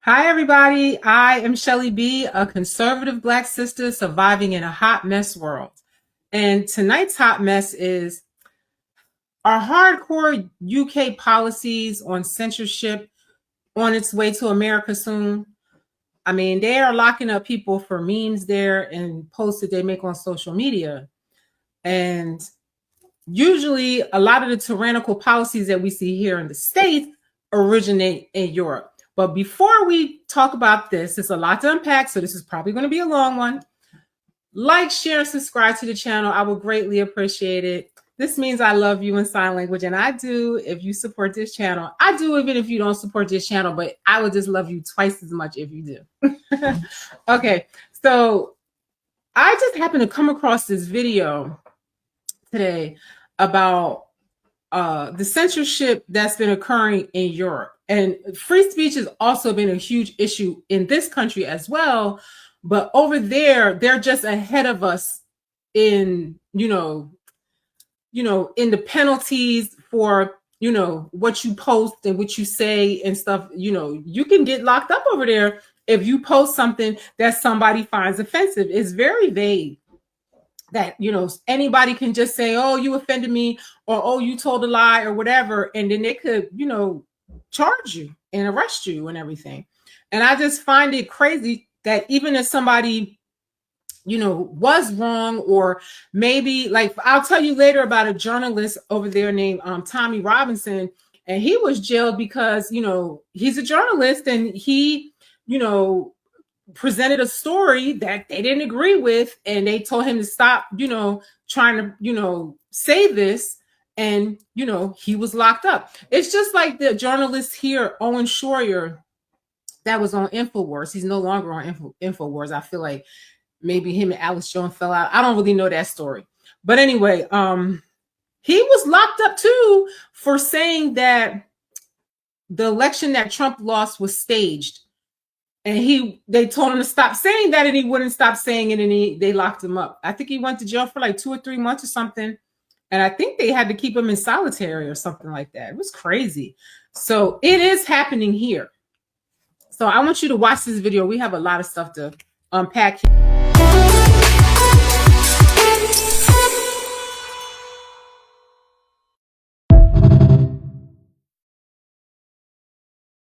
Hi, everybody. I am Shelly B, a conservative Black sister surviving in a hot mess world. And tonight's hot mess is our hardcore UK policies on censorship on its way to America soon. I mean, they are locking up people for memes there and posts that they make on social media. And usually, a lot of the tyrannical policies that we see here in the States originate in Europe. But before we talk about this, it's a lot to unpack, so this is probably going to be a long one. Like, share, and subscribe to the channel. I will greatly appreciate it. This means I love you in sign language, and I do if you support this channel. I do even if you don't support this channel, but I would just love you twice as much if you do. Okay, so I just happened to come across this video today about the censorship that's been occurring in Europe. And free speech has also been a huge issue in this country as well. But over there, they're just ahead of us in, in the penalties for, what you post and what you say and stuff. You can get locked up over there if you post something that somebody finds offensive. It's very vague. That anybody can just say, oh, you offended me, or oh, you told a lie, or whatever, and then they could charge you and arrest you and everything. And I just find it crazy that even if somebody was wrong, or maybe, like, I'll tell you later about a journalist over there named Tommy Robinson, and he was jailed because he's a journalist, and he presented a story that they didn't agree with, and they told him to stop trying to say this, and he was locked up. It's just like the journalist here, Owen Schroyer, that was on InfoWars. He's no longer on InfoWars. I feel like maybe him and Alex Jones fell out. I don't really know that story, but anyway, he was locked up too for saying that the election that Trump lost was staged. And they told him to stop saying that, and he wouldn't stop saying it, and they locked him up. I think he went to jail for like 2 or 3 months or something. And I think they had to keep him in solitary or something like that. It was crazy. So it is happening here. So I want you to watch this video. We have a lot of stuff to unpack here.